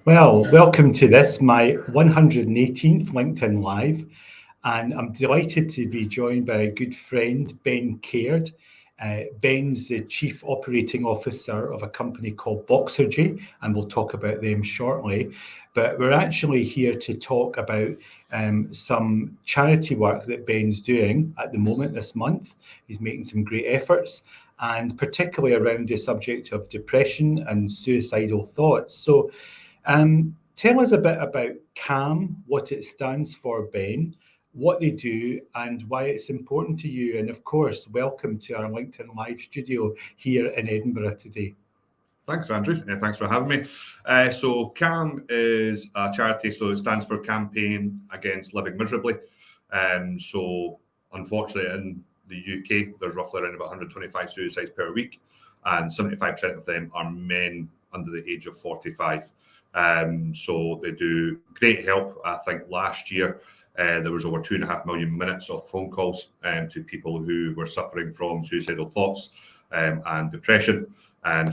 Well, welcome to this, my 118th LinkedIn Live, and I'm delighted to be joined by a good friend, Ben Caird. Ben's the Chief Operating Officer of a company called Boxergy, and we'll talk about them shortly. But we're actually here to talk about some charity work that Ben's doing at the moment this month. He's making some great efforts, and particularly around the subject of depression and suicidal thoughts. So tell us a bit about CAM, what it stands for, Ben, what they do, and why it's important to you. And of course, welcome to our LinkedIn Live studio here in Edinburgh today. Thanks, Andrew. Thanks for having me. So CAM is a charity, so it stands for Campaign Against Living Miserably. So unfortunately, in the UK, there's roughly around about 125 suicides per week, and 75% of them are men under the age of 45. So they do great help. I think last year there was over 2.5 million minutes of phone calls to people who were suffering from suicidal thoughts and depression.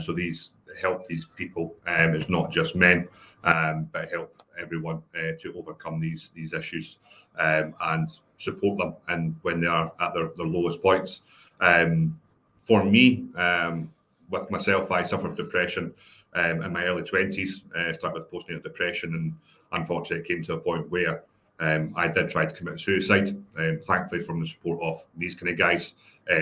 So these help these people. It's not just men, but help everyone to overcome these issues and support them and when they are at their lowest points. For me, with myself, I suffered depression in my early 20s, started with postnatal depression, and unfortunately it came to a point where I did try to commit suicide. Thankfully, from the support of these kind of guys,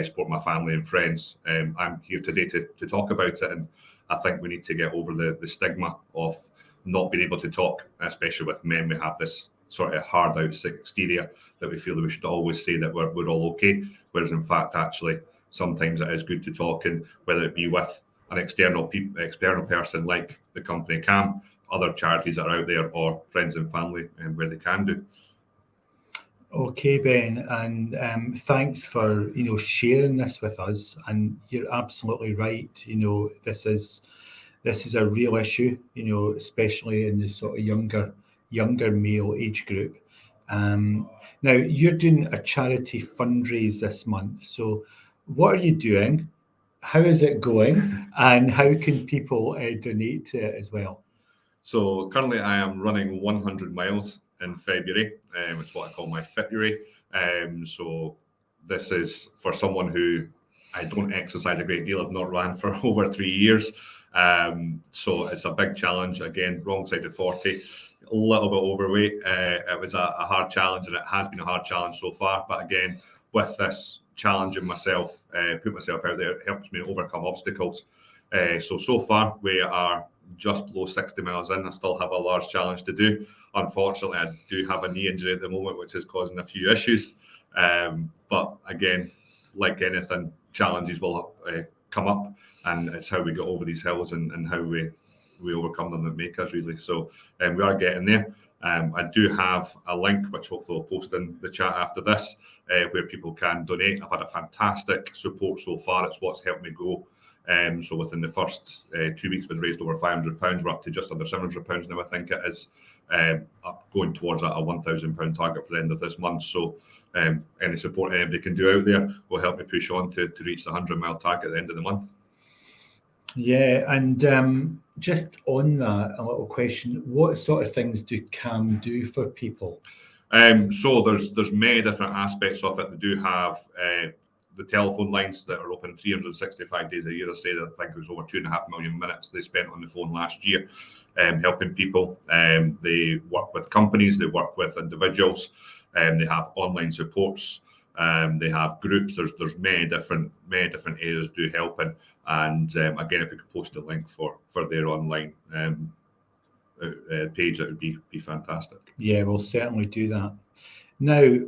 support my family and friends, I'm here today to talk about it. And I think we need to get over the stigma of not being able to talk, especially with men. We have this sort of hard out exterior that we feel that we should always say that we're all okay, whereas in fact, actually, sometimes it is good to talk, and whether it be with an external person like the company CAM, other charities that are out there, or friends and family, and where they can do. Okay, Ben, and thanks for sharing this with us. And you're absolutely right. This is a real issue. Especially in the sort of younger male age group. Now you're doing a charity fundraise this month. So what are you doing? How is it going? And how can people donate to it as well? So currently I am running 100 miles in February. It's what I call my February. So this is for someone who I don't exercise a great deal. I've not ran for over 3 years. So it's a big challenge. Again, wrong side of 40, a little bit overweight. It was a hard challenge, and it has been a hard challenge so far. But again, with this challenging myself, put myself out there, it helps me overcome obstacles. So far we are just below 60 miles in. I still have a large challenge to do. Unfortunately, I do have a knee injury at the moment, which is causing a few issues. But again, like anything, challenges will come up, and it's how we get over these hills and how we overcome them that make us, really. So we are getting there. I do have a link, which hopefully I'll post in the chat after this, where people can donate. I've had a fantastic support so far. It's what's helped me go. So within the first 2 weeks, we've raised over £500. We're up to just under £700 now, I think it is. Up going towards a £1,000 target for the end of this month. So any support anybody can do out there will help me push on to reach the 100-mile target at the end of the month. Yeah, and just on that, a little question: what sort of things do CAM do for people? So there's many different aspects of it. They do have the telephone lines that are open 365 days a year. I think it was over 2.5 million minutes they spent on the phone last year, helping people. They work with companies, they work with individuals, they have online supports, they have groups. There's many different areas do helping. And again, if we could post a link for their online page, that would be fantastic. Yeah, we'll certainly do that. Now,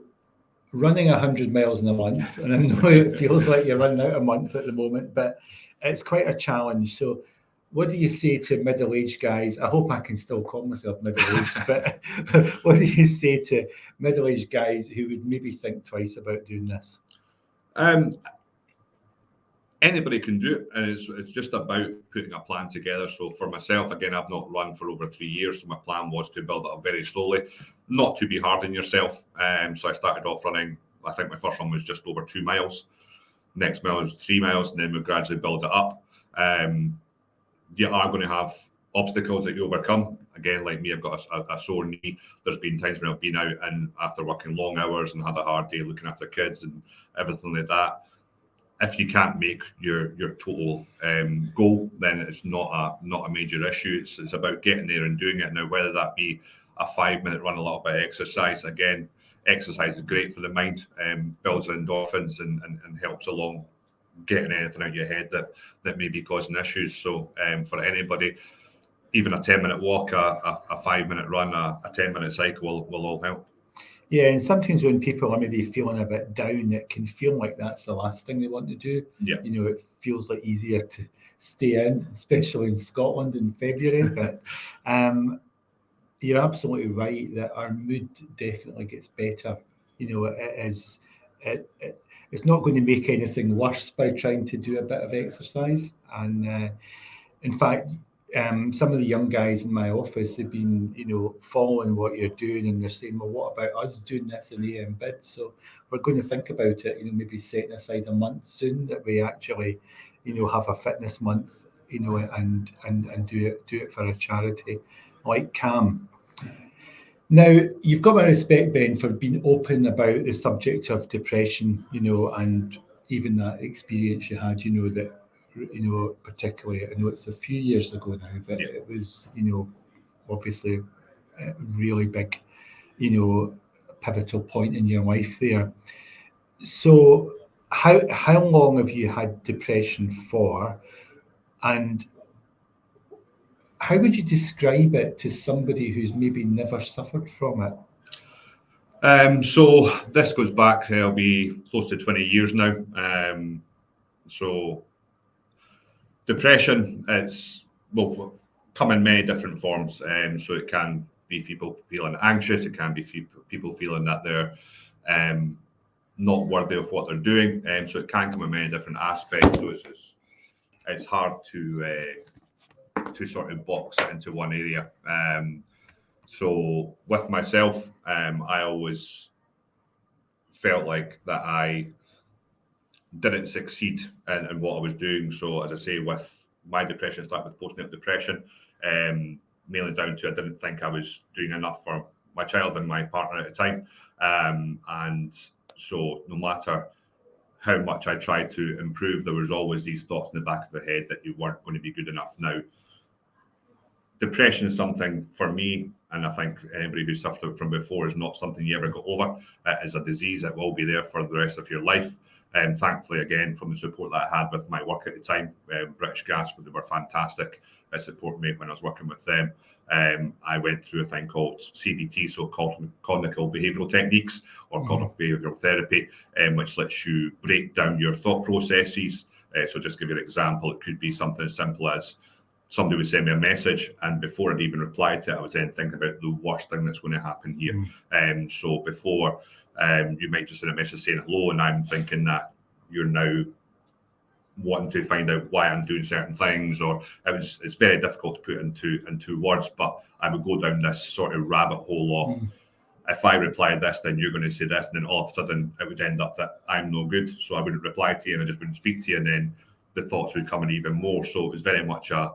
running 100 miles in a month, and I know it feels like you're running out a month at the moment, but it's quite a challenge. So what do you say to middle-aged guys? I hope I can still call myself middle-aged, but what do you say to middle-aged guys who would maybe think twice about doing this? Anybody can do it, and it's just about putting a plan together. So for myself, again, I've not run for over 3 years, so my plan was to build it up very slowly, not to be hard on yourself. So I started off running, I think my first one was just over 2 miles. Next mile was 3 miles, and then we gradually build it up. You are going to have obstacles that you overcome. Again, like me, I've got a sore knee. There's been times when I've been out and after working long hours and had a hard day looking after kids and everything like that. If you can't make your total goal, then it's not a major issue. It's about getting there and doing it. Now, whether that be a 5-minute run, a little bit of exercise. Again, exercise is great for the mind, builds endorphins and helps along getting anything out of your head that may be causing issues. So for anybody, even a 10-minute walk, a 5-minute run, a 10-minute cycle will all help. Yeah, and sometimes when people are maybe feeling a bit down, it can feel like that's the last thing they want to do. Yeah. You know, it feels like easier to stay in, especially in Scotland in February. But you're absolutely right that our mood definitely gets better. You know, it's not going to make anything worse by trying to do a bit of exercise. And in fact, some of the young guys in my office have been, you know, following what you're doing, and they're saying, "Well, what about us doing this in AM Bid?" So we're going to think about it. You know, maybe setting aside a month soon that we actually, you know, have a fitness month. You know, and do it for a charity like CAM. Now, you've got my respect, Ben, for being open about the subject of depression, you know, and even that experience you had, you know, that, you know, particularly, I know it's a few years ago now, but Yeah. it was, you know, obviously a really big, you know, pivotal point in your life there. So how long have you had depression for? And how would you describe it to somebody who's maybe never suffered from it? So this goes back, it'll be close to 20 years now. So depression, it's come in many different forms. So it can be people feeling anxious, it can be people feeling that they're not worthy of what they're doing. So it can come in many different aspects. So it's hard to sort of box it into one area. So with myself, I always felt like that I didn't succeed in what I was doing. So as I say, with my depression, I started with postnatal depression, mainly down to I didn't think I was doing enough for my child and my partner at the time. And so no matter how much I tried to improve, there was always these thoughts in the back of the head that you weren't going to be good enough. Now, depression is something for me, and I think anybody who suffered from before, is not something you ever got over. It is a disease that will be there for the rest of your life. And thankfully, again, from the support that I had with my work at the time, British Gas, they were fantastic at supporting me when I was working with them. I went through a thing called CBT, so cognitive behavioural techniques, or cognitive behavioural therapy, which lets you break down your thought processes. So just give you an example, it could be something as simple as somebody would send me a message, and before I'd even replied to it, I was then thinking about the worst thing that's going to happen here. So before, you might just send a message saying hello, and I'm thinking that you're now wanting to find out why I'm doing certain things, or it's very difficult to put into words, but I would go down this sort of rabbit hole of, if I reply this, then you're going to say this, and then all of a sudden it would end up that I'm no good, so I wouldn't reply to you and I just wouldn't speak to you, and then the thoughts would come in even more. So it was very much a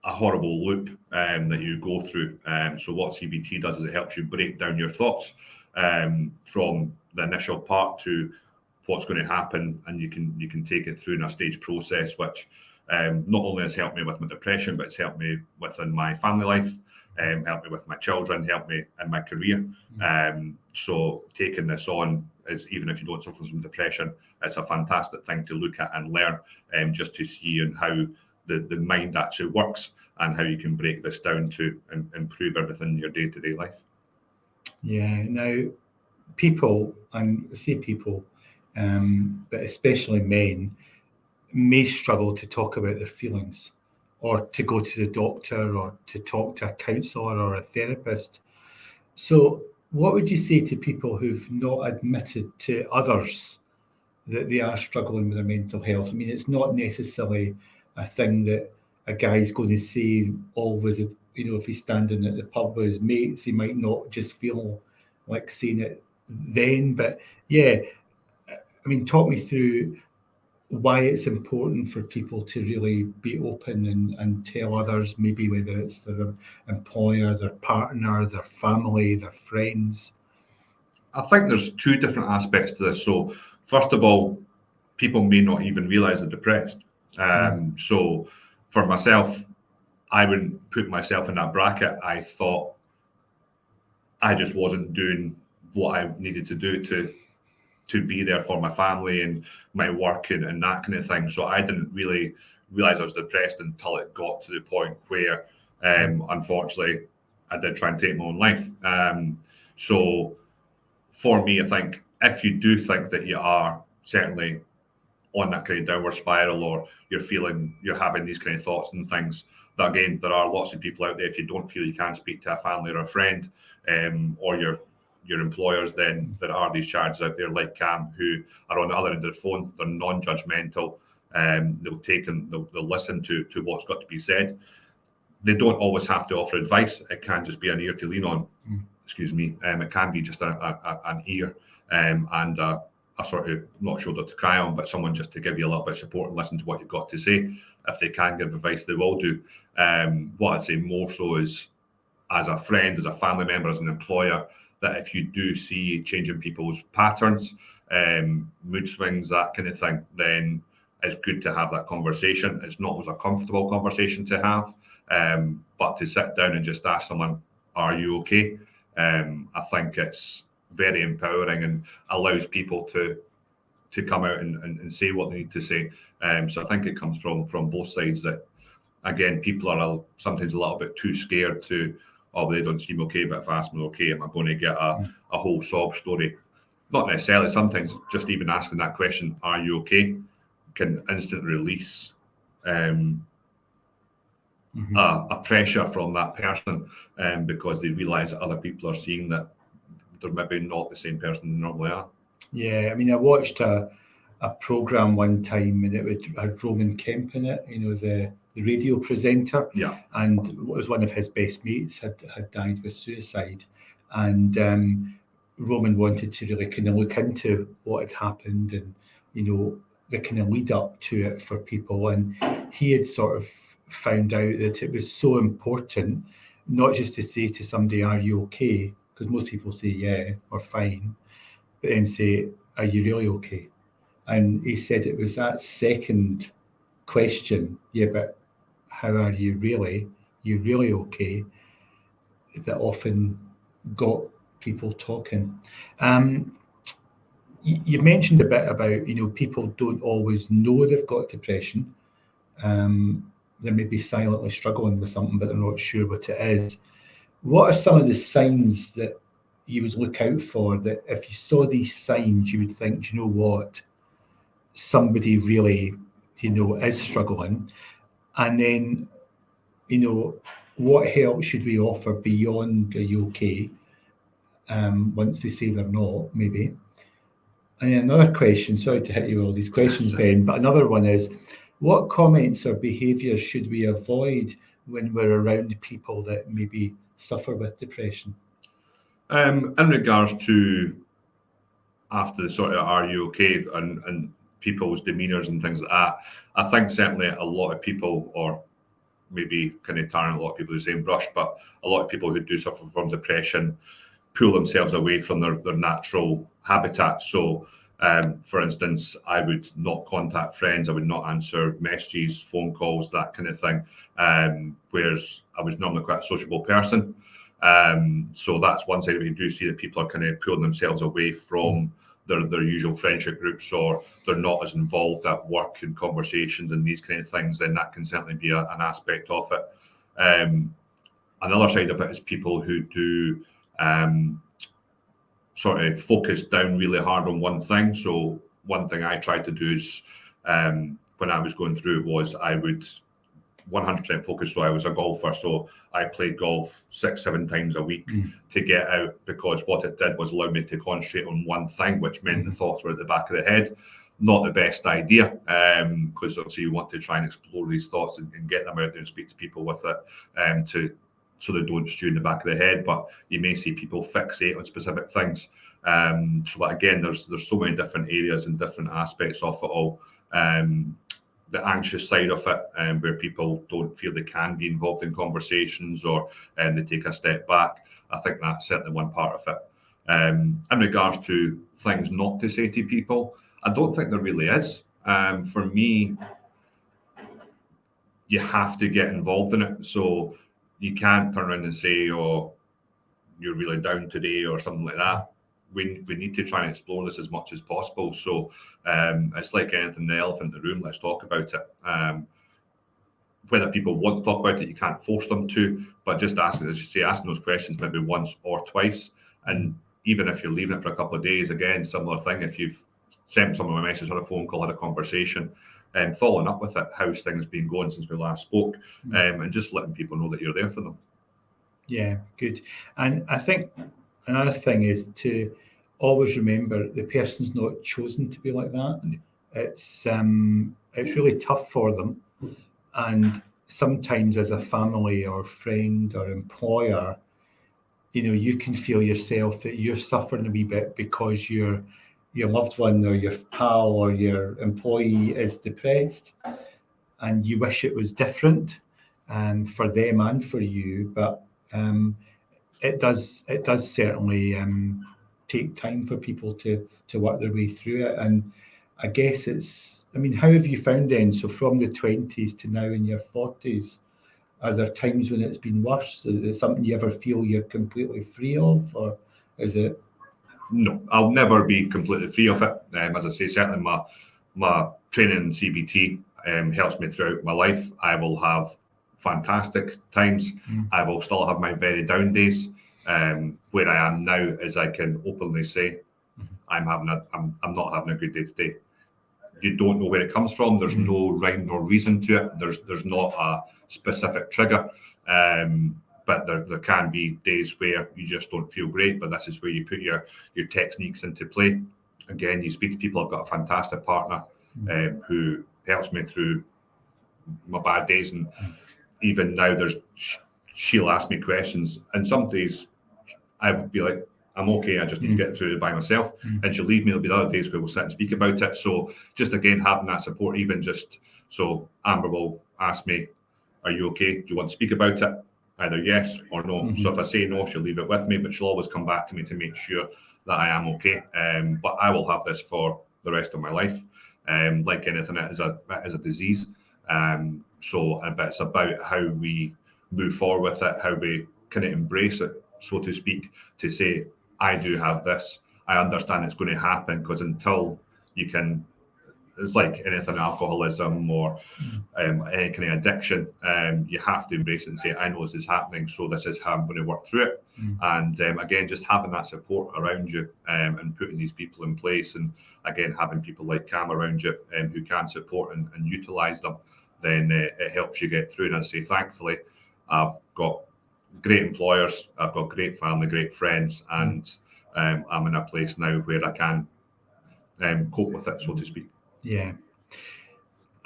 horrible loop that you go through. So what CBT does is it helps you break down your thoughts from the initial part to what's going to happen, and you can take it through in a stage process, which not only has helped me with my depression, but it's helped me within my family life, helped me with my children, helped me in my career. So taking this on is, even if you don't suffer from depression, it's a fantastic thing to look at and learn, just to see and how the mind actually works, and how you can break this down to improve everything in your day-to-day life. Yeah. Now, people, and I say people, but especially men, may struggle to talk about their feelings, or to go to the doctor, or to talk to a counsellor or a therapist. So what would you say to people who've not admitted to others that they are struggling with their mental health? I mean, it's not necessarily a thing that a guy's going to say always. You know, if he's standing at the pub with his mates, he might not just feel like saying it then. But yeah, I mean, talk me through why it's important for people to really be open and tell others, maybe whether it's their employer, their partner, their family, their friends? I think there's two different aspects to this. So, first of all, people may not even realize they're depressed. So, for myself, I wouldn't put myself in that bracket. I thought I just wasn't doing what I needed to do to be there for my family and my work and that kind of thing. So I didn't really realize I was depressed until it got to the point where, unfortunately, I did try and take my own life. So for me, I think if you do think that you are certainly on that kind of downward spiral, or you're having these kind of thoughts and things, that again, there are lots of people out there. If you don't feel you can speak to a family or a friend, or your employers, then there are these charities out there like CAM who are on the other end of the phone. They're non-judgmental. They'll take and they'll listen to what's got to be said. They don't always have to offer advice. It can just be an ear to lean on. Excuse me. It can be just an ear and a sort of, not shoulder to cry on, but someone just to give you a little bit of support and listen to what you've got to say. If they can give advice, they will do. What I'd say more so is, as a friend, as a family member, as an employer, that if you do see change in people's patterns, mood swings, that kind of thing, then it's good to have that conversation. It's not always a comfortable conversation to have, but to sit down and just ask someone, are you okay? I think it's very empowering and allows people to come out and say what they need to say. So I think it comes from both sides that, again, people are sometimes a little bit too scared to, oh, they don't seem okay, but if I ask them okay, am I going to get a whole sob story? Not necessarily. Sometimes just even asking that question, are you okay, can instantly release a pressure from that person, because they realise that other people are seeing that they're maybe not the same person they normally are. Yeah, I mean, I watched a program one time, and it had Roman Kemp in it, the radio presenter. Yeah. And it was one of his best mates had died with suicide. And Roman wanted to really kind of look into what had happened and, the kind of lead up to it for people. And he had sort of found out that it was so important not just to say to somebody, are you okay? Because most people say, yeah, or fine, but then say, are you really okay? And he said it was that second question, yeah, but how are you really? You really okay? That often got people talking. You've mentioned a bit about, people don't always know they've got depression. They may be silently struggling with something, but they're not sure what it is. What are some of the signs that you would look out for, that if you saw these signs, you would think, you know what, somebody really, is struggling? And then, what help should we offer beyond are you okay? Once they say they're not, maybe. And then another question, sorry to hit you with all these questions, Ben, but another one is, what comments or behaviours should we avoid when we're around people that maybe suffer with depression? In regards to after the sort of are you okay and people's demeanours and things like that, I think certainly a lot of people, or maybe kind of tarring a lot of people with the same brush, but a lot of people who do suffer from depression pull themselves away from their natural habitat. So, for instance, I would not contact friends, I would not answer messages, phone calls, that kind of thing, whereas I was normally quite a sociable person. So that's one side where you do see that people are kind of pulling themselves away from their usual friendship groups, or they're not as involved at work and conversations and these kind of things, then that can certainly be an aspect of it. Another side of it is people who do sort of focus down really hard on one thing. So one thing I tried to do is, when I was going through it, was I would 100% focus. So I was a golfer, so I played golf 6-7 times a week to get out, because what it did was allow me to concentrate on one thing, which meant the thoughts were at the back of the head. Not the best idea, because obviously you want to try and explore these thoughts and get them out there and speak to people with it, to so they don't stew in the back of the head. But you may see people fixate on specific things. So again, there's so many different areas and different aspects of it all. The anxious side of it, where people don't feel they can be involved in conversations, or they take a step back. I think that's certainly one part of it. In regards to things not to say to people, I don't think there really is. For me, you have to get involved in it. So you can't turn around and say, oh, you're really down today or something like that. We need to try and explore this as much as possible. So it's like anything, the elephant in the room, let's talk about it. Whether people want to talk about it, you can't force them to, but just asking, as you say, asking those questions maybe once or twice. And even if you're leaving it for a couple of days, again, similar thing, if you've sent someone a message or a phone call, had a conversation, and following up with it, how's things been going since we last spoke, and just letting people know that you're there for them. Yeah, good. And I think another thing is to always remember the person's not chosen to be like that. It's really tough for them, and sometimes as a family or friend or employer, you can feel yourself that you're suffering a wee bit because your loved one or your pal or your employee is depressed, and you wish it was different for them and for you. But it does certainly take time for people to work their way through it. And I guess how have you found then? So from the 20s to now in your 40s, are there times when it's been worse? Is it something you ever feel you're completely free of, or is it? No, I'll never be completely free of it. As I say, certainly my training in CBT helps me throughout my life. I will have fantastic times. I will still have my very down days. Where I am now is I can openly say, I'm not having a good day today. You don't know where it comes from. There's no rhyme nor reason to it. There's not a specific trigger. But there can be days where you just don't feel great, but this is where you put your techniques into play. Again, you speak to people. I've got a fantastic partner who helps me through my bad days, and even now she'll ask me questions, and some days I would be like, I'm okay, I just need to get through it by myself. And she'll leave me. There'll be other days where we'll sit and speak about it. So just again, having that support, even just so Amber will ask me, are you okay? Do you want to speak about it? Either yes or no. So if I say no, she'll leave it with me, but she'll always come back to me to make sure that I am okay. But I will have this for the rest of my life. Like anything, it is a disease. But it's about how we move forward with it, how we kind of embrace it, so to speak, to say, I do have this. I understand it's going to happen, because until you can, it's like anything, alcoholism or any kind of addiction, you have to embrace it and say, I know this is happening, so this is how I'm going to work through it. And again, just having that support around you and putting these people in place, and again, having people like Cam around you who can support and utilise them, then it helps you get through. And I say, thankfully, I've got great employers, I've got great family, great friends, and I'm in a place now where I can cope with it, so to speak. Yeah.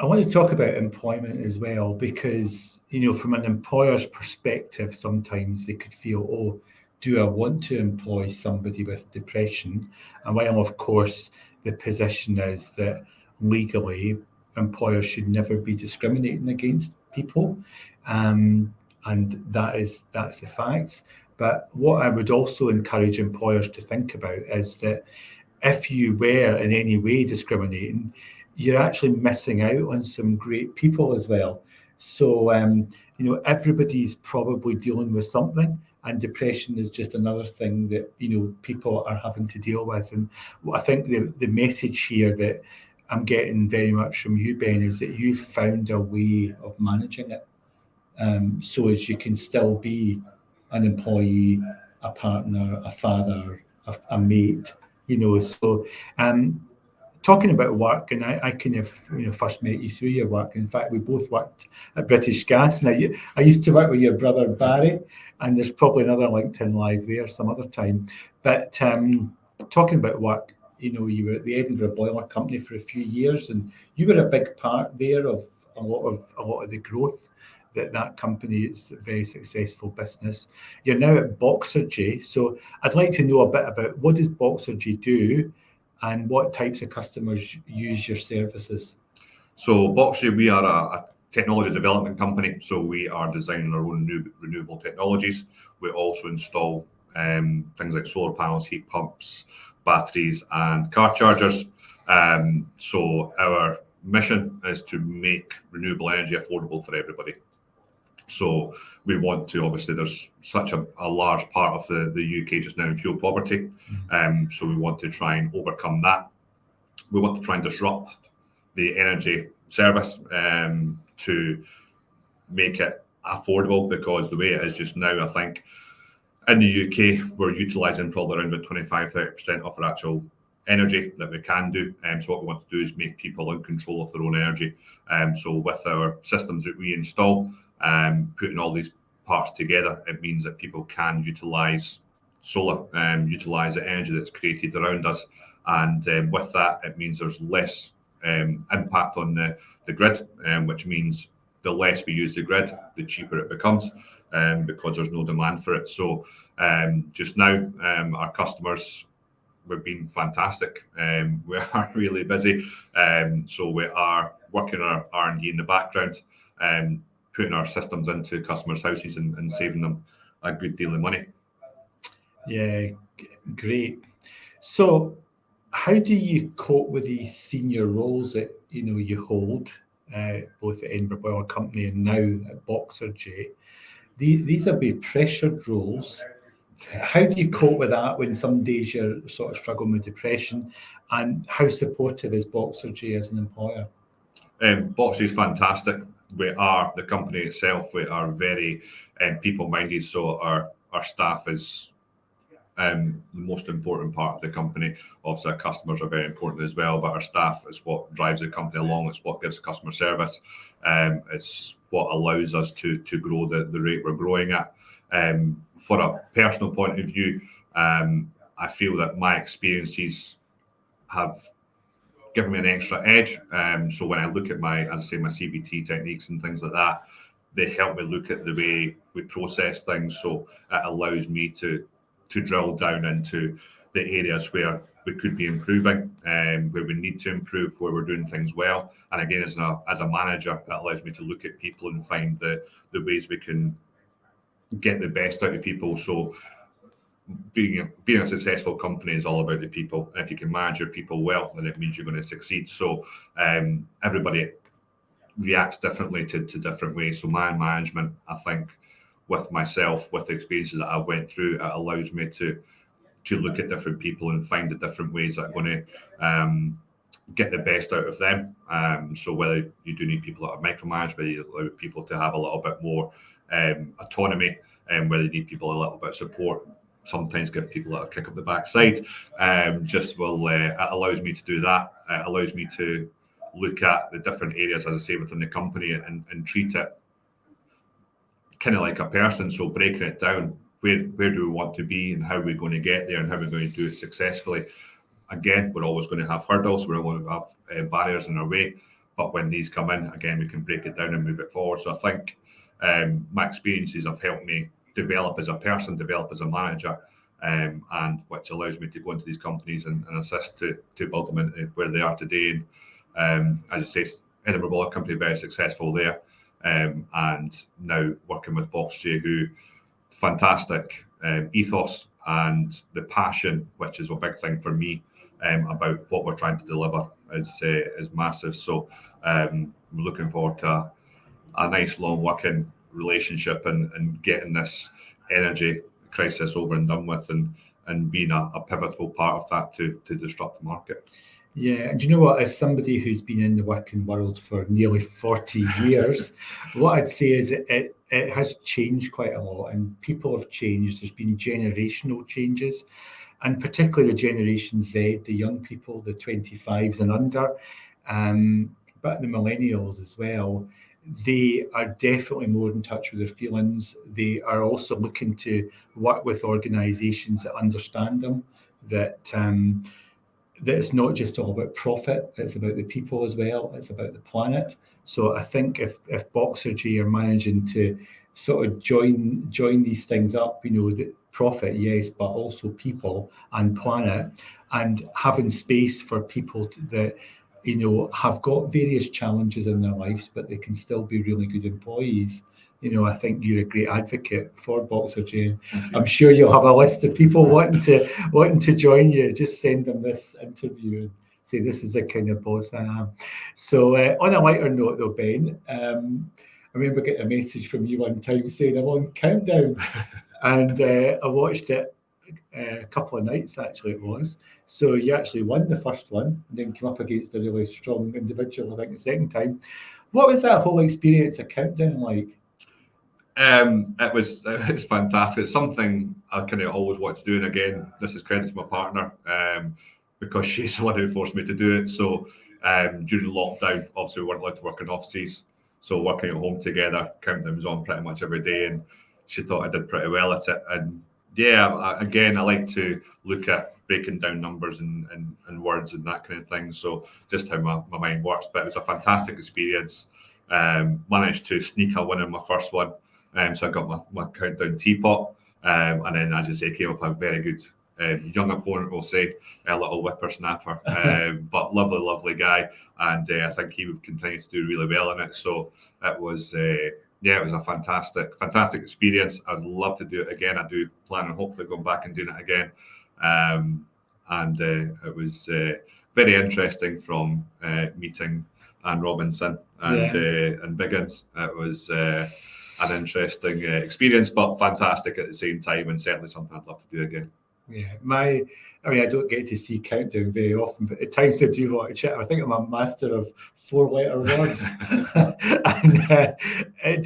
I want to talk about employment as well, because, from an employer's perspective, sometimes they could feel, oh, do I want to employ somebody with depression? And while, of course, the position is that legally employers should never be discriminating against people, and that's the facts. But what I would also encourage employers to think about is that if you were in any way discriminating, you're actually missing out on some great people as well. So, everybody's probably dealing with something, and depression is just another thing that, people are having to deal with. And I think the message here that I'm getting very much from you, Ben, is that you've found a way of managing it, so as you can still be an employee, a partner, a father, a mate, So, talking about work, and I kind of first met you through your work. In fact, we both worked at British Gas. Now, I used to work with your brother Barry, and there's probably another LinkedIn Live there some other time. But talking about work, you were at the Edinburgh Boiler Company for a few years, and you were a big part there of a lot of the growth that company is a very successful business. You're now at Boxergy, so I'd like to know a bit about what does Boxergy do, and what types of customers use your services. So Boxergy, we are a technology development company. So we are designing our own renewable technologies. We also install things like solar panels, heat pumps, batteries, and car chargers. So our mission is to make renewable energy affordable for everybody. So we want to, obviously, there's such a large part of the UK just now in fuel poverty. So we want to try and overcome that. We want to try and disrupt the energy service to make it affordable, because the way it is just now, I think in the UK, we're utilising probably around about 25-30% of our actual energy that we can do. So what we want to do is make people in control of their own energy. So with our systems that we install, putting all these parts together, it means that people can utilise solar, utilise the energy that's created around us. And with that, it means there's less impact on the grid, which means the less we use the grid, the cheaper it becomes, because there's no demand for it. So just now, our customers, we've been fantastic. We are really busy. So we are working our R&D in the background, putting our systems into customers' houses and saving them a good deal of money. Yeah, great. So how do you cope with these senior roles that you hold, both at Edinburgh Oil Company and now at Boxergy? These are big pressured roles. How do you cope with that when some days you're sort of struggling with depression? And how supportive is Boxergy as an employer? Boxergy is fantastic. We are, the company itself, we are very people-minded. So our staff is the most important part of the company. Obviously, our customers are very important as well, but our staff is what drives the company along. It's what gives customer service. It's what allows us to grow the rate we're growing at. For a personal point of view, I feel that my experiences have given me an extra edge. So when I look at my CBT techniques and things like that, they help me look at the way we process things. So it allows me to drill down into the areas where we could be improving, where we need to improve, where we're doing things well. And again, as a manager, that allows me to look at people and find the ways we can get the best out of people. So being a successful company is all about the people. And if you can manage your people well, then it means you're going to succeed. So everybody reacts differently to different ways. So my management, I think, with myself, with the experiences that I went through, it allows me to look at different people and find the different ways that are going to get the best out of them. So whether you do need people that are micromanaged, whether you allow people to have a little bit more autonomy, and whether you need people a little bit of support, sometimes give people a kick up the backside. It allows me to do that. It allows me to look at the different areas, as I say, within the company and treat it kind of like a person. So breaking it down, where do we want to be and how are we going to get there and how are we going to do it successfully? Again, we're always going to have hurdles. We're always going to have barriers in our way. But when these come in, again, we can break it down and move it forward. So I think my experiences have helped me develop as a person, develop as a manager, and which allows me to go into these companies and assist to build them into where they are today. And as I say, Edinburgh Oil Company, very successful there. And now working with Boxergy, who fantastic ethos and the passion, which is a big thing for me, about what we're trying to deliver is massive. So I'm looking forward to a nice long working relationship and getting this energy crisis over and done with, and being a pivotal part of that to disrupt the market. Yeah, and you know what, as somebody who's been in the working world for nearly 40 years, what I'd say is it has changed quite a lot, and people have changed. There's been generational changes, and particularly the Generation Z, the young people, the 25s and under, but the millennials as well. They are definitely more in touch with their feelings. They are also looking to work with organisations that understand them, that it's not just all about profit, it's about the people as well, it's about the planet. So I think if Boxer G are managing to sort of join these things up, the profit, yes, but also people and planet, and having space for people that have got various challenges in their lives, but they can still be really good employees. I think you're a great advocate for Boxer Jane. I'm sure you'll have a list of people wanting to join you. Just send them this interview and say this is the kind of boss I am. So on a lighter note, though, Ben, I remember getting a message from you one time saying I'm on Countdown, and I watched it a couple of nights, actually it was. So you actually won the first one and then came up against a really strong individual, I think, the second time. What was that whole experience of Countdown like? It was fantastic. It's something I kind of always wanted to do, and again, this is credit to my partner, because she's the one who forced me to do it. So during lockdown, obviously we weren't allowed to work in offices, so working at home together, Countdown was on pretty much every day, and she thought I did pretty well at it. And yeah, I like to look at breaking down numbers and words and that kind of thing. So just how my mind works. But it was a fantastic experience. Managed to sneak a win in my first one. So I got my Countdown teapot. And then, as you say, came up a very good young opponent, we'll say, a little whippersnapper. But lovely guy. And I think he would continue to do really well in it. So it was... it was a fantastic experience. I'd love to do it again. I do plan on hopefully going back and doing it again. And it was very interesting from meeting Anne Robinson and Biggins. It was an interesting experience, but fantastic at the same time, and certainly something I'd love to do again. Yeah, I don't get to see Countdown very often, but at times I do watch it. I think I'm a master of 4-letter words, and it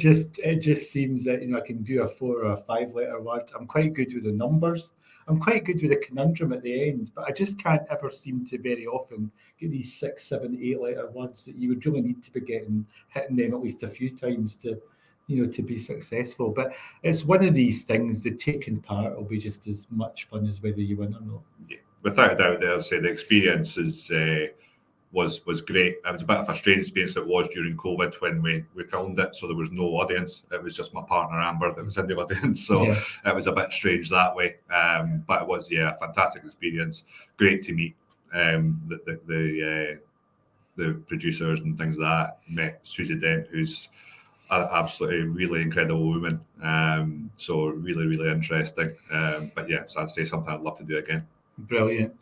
just seems that I can do a 4 or a 5-letter word. I'm quite good with the numbers. I'm quite good with the conundrum at the end, but I just can't ever seem to very often get these 6, 7, 8-letter words that you would really need to be hitting them at least a few times to be successful. But it's one of these things, the taking part will be just as much fun as whether you win or not. Yeah, without a doubt, the experience was great. It was a bit of a strange experience it was during COVID when we filmed it, so there was no audience. It was just my partner Amber that was in the audience, so it was a bit strange that way. But it was a fantastic experience. Great to meet the producers and things like that. Met Susie Dent, who's absolutely really incredible woman. So really interesting. But yeah, so I'd say something I'd love to do again. Brilliant.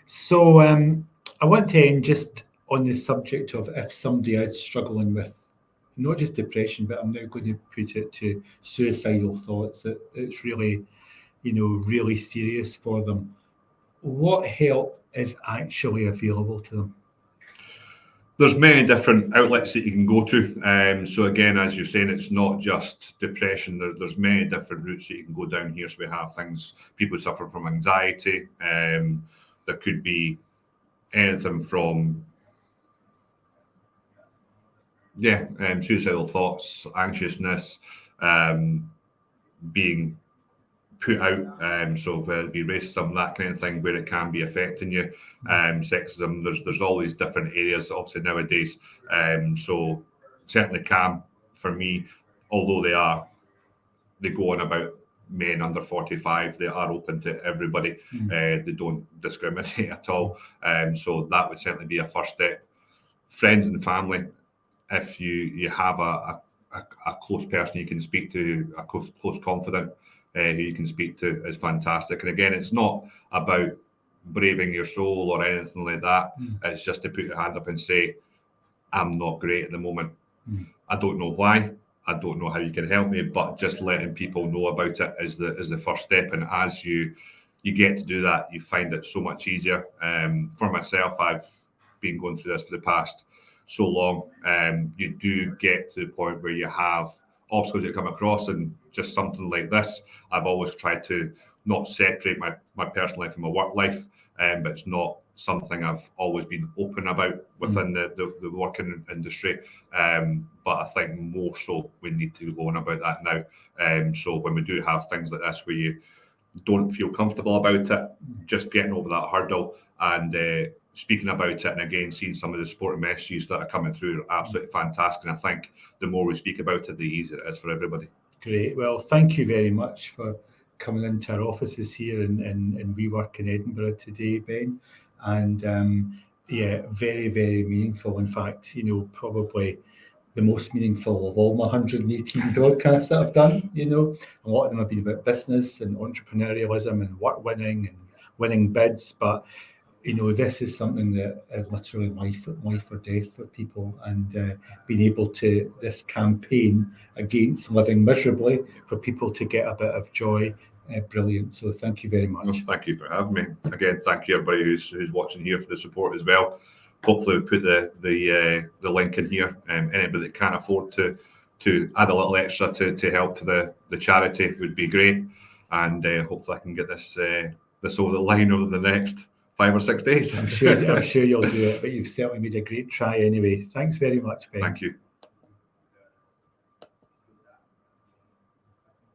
So I want to end just on the subject of if somebody is struggling with not just depression, but I'm now going to put it to suicidal thoughts, that it's really, really serious for them. What help is actually available to them? There's many different outlets that you can go to. So again, as you're saying, it's not just depression. There's many different routes that you can go down here. So we have things, people suffer from anxiety. There could be anything from suicidal thoughts, anxiousness, being put out, so whether it be racism, that kind of thing, where it can be affecting you, sexism, there's all these different areas obviously nowadays. So certainly CAM, for me, although they go on about men under 45, they are open to everybody. They don't discriminate at all. So that would certainly be a first step. Friends and family, if you have a close person you can speak to, a close confidant who you can speak to, is fantastic. And again, it's not about braving your soul or anything like that. It's just to put your hand up and say, I'm not great at the moment. I don't know why. I don't know how you can help me, but just letting people know about it is the first step. And as you get to do that, you find it so much easier. For myself, I've been going through this for the past so long. You do get to the point where you have obstacles that come across, and just something like this, I've always tried to not separate my personal life from my work life, but it's not something I've always been open about within the working industry. But I think more so we need to go on about that now. So when we do have things like this where you don't feel comfortable about it, just getting over that hurdle and speaking about it, and again seeing some of the supporting messages that are coming through are absolutely fantastic. And I think the more we speak about it, the easier it is for everybody. Great. Well, thank you very much for coming into our offices here in WeWork in Edinburgh today, Ben. And yeah, very, very meaningful. In fact, you know, probably the most meaningful of all my 118 broadcasts that I've done. You know, a lot of them have been about business and entrepreneurialism and work winning and winning bids, but you know, this is something that is literally life or death for people, and being able to, this campaign against living miserably, for people to get a bit of joy, brilliant. So thank you very much. Well, thank you for having me. Again, thank you everybody who's watching here for the support as well. Hopefully we put the link in here. Anybody that can't afford to add a little extra to help the charity would be great. And hopefully I can get this over the line over the next 5 or 6 days. I'm sure you'll do it, but you've certainly made a great try anyway. Thanks very much, Ben. Thank you.